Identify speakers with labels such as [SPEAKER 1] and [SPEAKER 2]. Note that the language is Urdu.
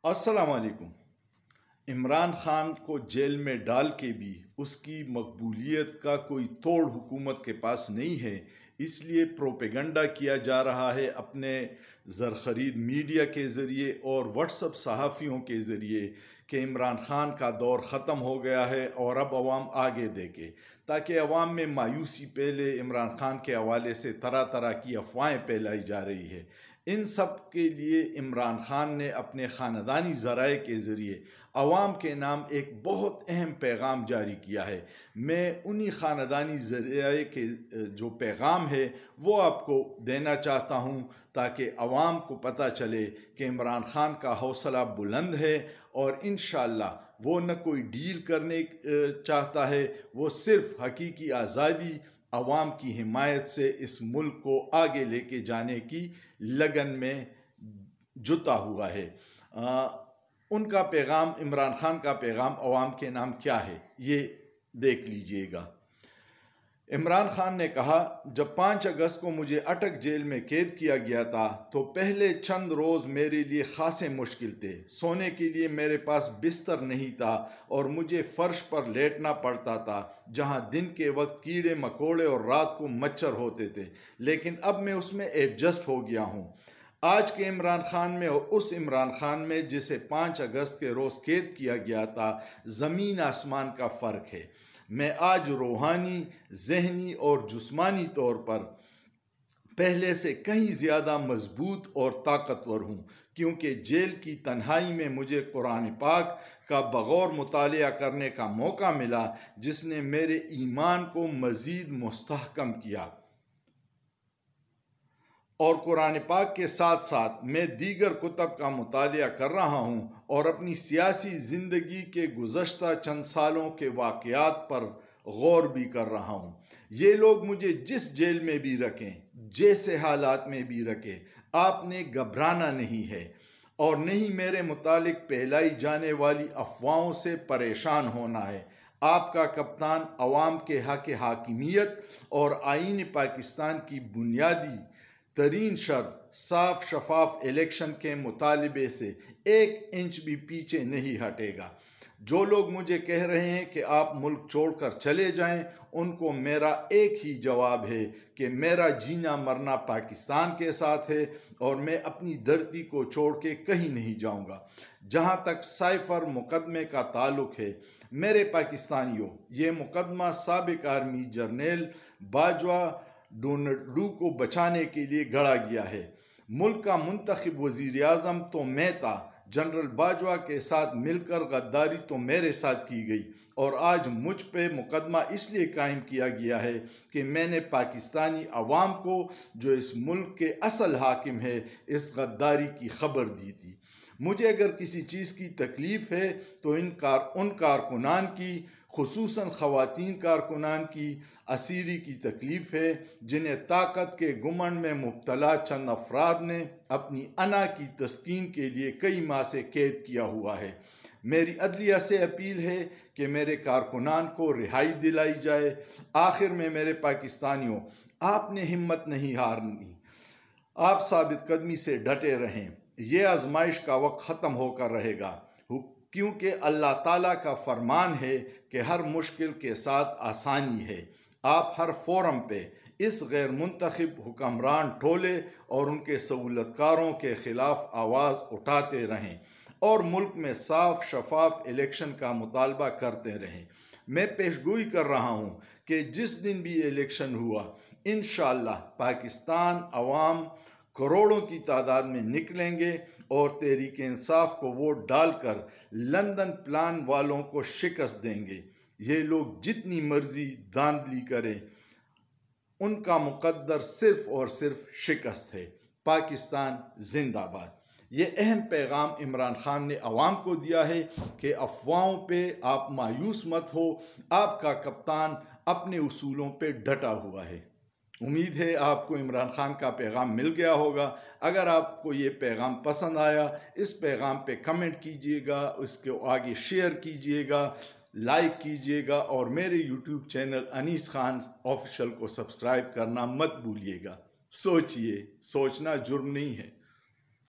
[SPEAKER 1] السلام علیکم۔ عمران خان کو جیل میں ڈال کے بھی اس کی مقبولیت کا کوئی توڑ حکومت کے پاس نہیں ہے، اس لیے پروپیگنڈا کیا جا رہا ہے اپنے زرخرید میڈیا کے ذریعے اور واٹس اپ صحافیوں کے ذریعے کہ عمران خان کا دور ختم ہو گیا ہے اور اب عوام آگے دیکھے، تاکہ عوام میں مایوسی پھیلے۔ عمران خان کے حوالے سے طرح طرح کی افواہیں پھیلائی جا رہی ہے۔ ان سب کے لیے عمران خان نے اپنے خاندانی ذرائع کے ذریعے عوام کے نام ایک بہت اہم پیغام جاری کیا ہے۔ میں انہی خاندانی ذرائع کے جو پیغام ہے وہ آپ کو دینا چاہتا ہوں، تاکہ عوام کو پتہ چلے کہ عمران خان کا حوصلہ بلند ہے اور انشاءاللہ وہ نہ کوئی ڈیل کرنے چاہتا ہے، وہ صرف حقیقی آزادی، عوام کی حمایت سے اس ملک کو آگے لے کے جانے کی لگن میں جتا ہوا ہے۔ ان کا پیغام، عمران خان کا پیغام عوام کے نام کیا ہے، یہ دیکھ لیجئے گا۔ عمران خان نے کہا، جب 5 اگست کو مجھے اٹک جیل میں قید کیا گیا تھا تو پہلے چند روز میرے لیے خاصے مشکل تھے۔ سونے کے لیے میرے پاس بستر نہیں تھا اور مجھے فرش پر لیٹنا پڑتا تھا، جہاں دن کے وقت کیڑے مکوڑے اور رات کو مچھر ہوتے تھے، لیکن اب میں اس میں ایڈجسٹ ہو گیا ہوں۔ آج کے عمران خان میں اور اس عمران خان میں جسے 5 اگست کے روز قید کیا گیا تھا، زمین آسمان کا فرق ہے۔ میں آج روحانی، ذہنی اور جسمانی طور پر پہلے سے کہیں زیادہ مضبوط اور طاقتور ہوں، کیونکہ جیل کی تنہائی میں مجھے قرآن پاک کا بغور مطالعہ کرنے کا موقع ملا، جس نے میرے ایمان کو مزید مستحکم کیا۔ اور قرآن پاک کے ساتھ ساتھ میں دیگر کتب کا مطالعہ کر رہا ہوں اور اپنی سیاسی زندگی کے گزشتہ چند سالوں کے واقعات پر غور بھی کر رہا ہوں۔ یہ لوگ مجھے جس جیل میں بھی رکھیں، جیسے حالات میں بھی رکھیں، آپ نے گھبرانا نہیں ہے اور نہیں میرے متعلق پھیلائی جانے والی افواہوں سے پریشان ہونا ہے۔ آپ کا کپتان عوام کے حق حاکمیت اور آئین پاکستان کی بنیادی ترین شرط صاف شفاف الیکشن کے مطالبے سے 1 انچ بھی پیچھے نہیں ہٹے گا۔ جو لوگ مجھے کہہ رہے ہیں کہ آپ ملک چھوڑ کر چلے جائیں، ان کو میرا ایک ہی جواب ہے کہ میرا جینا مرنا پاکستان کے ساتھ ہے اور میں اپنی دھرتی کو چھوڑ کے کہیں نہیں جاؤں گا۔ جہاں تک سائفر مقدمے کا تعلق ہے، میرے پاکستانیوں، یہ مقدمہ سابق آرمی جرنیل باجوہ ڈونلڈو کو بچانے کے لیے گھڑا گیا ہے۔ ملک کا منتخب وزیر اعظم تو میں تھا، جنرل باجوہ کے ساتھ مل کر غداری تو میرے ساتھ کی گئی، اور آج مجھ پہ مقدمہ اس لیے قائم کیا گیا ہے کہ میں نے پاکستانی عوام کو، جو اس ملک کے اصل حاکم ہے، اس غداری کی خبر دی تھی۔ مجھے اگر کسی چیز کی تکلیف ہے تو ان کارکنان کی، خصوصاً خواتین کارکنان کی اسیری کی تکلیف ہے، جنہیں طاقت کے گھمنڈ میں مبتلا چند افراد نے اپنی انا کی تسکین کے لیے کئی ماہ سے قید کیا ہوا ہے۔ میری عدلیہ سے اپیل ہے کہ میرے کارکنان کو رہائی دلائی جائے۔ آخر میں میرے پاکستانیوں، آپ نے ہمت نہیں ہارنی، آپ ثابت قدمی سے ڈٹے رہیں۔ یہ آزمائش کا وقت ختم ہو کر رہے گا، کیونکہ اللہ تعالیٰ کا فرمان ہے کہ ہر مشکل کے ساتھ آسانی ہے۔ آپ ہر فورم پہ اس غیر منتخب حکمران ٹولے اور ان کے سہولت کاروں کے خلاف آواز اٹھاتے رہیں اور ملک میں صاف شفاف الیکشن کا مطالبہ کرتے رہیں۔ میں پیشگوئی کر رہا ہوں کہ جس دن بھی الیکشن ہوا، انشاءاللہ پاکستان عوام کروڑوں کی تعداد میں نکلیں گے اور تحریک انصاف کو ووٹ ڈال کر لندن پلان والوں کو شکست دیں گے۔ یہ لوگ جتنی مرضی دھاندلی کریں، ان کا مقدر صرف اور صرف شکست ہے۔ پاکستان زندہ باد۔ یہ اہم پیغام عمران خان نے عوام کو دیا ہے کہ افواہوں پہ آپ مایوس مت ہو، آپ کا کپتان اپنے اصولوں پہ ڈٹا ہوا ہے۔ امید ہے آپ کو عمران خان کا پیغام مل گیا ہوگا۔ اگر آپ کو یہ پیغام پسند آیا، اس پیغام پہ کمنٹ کیجئے گا، اس کو آگے شیئر کیجئے گا، لائک کیجئے گا، اور میرے یوٹیوب چینل انیس خان آفیشل کو سبسکرائب کرنا مت بھولیے گا۔ سوچئے، سوچنا جرم نہیں ہے۔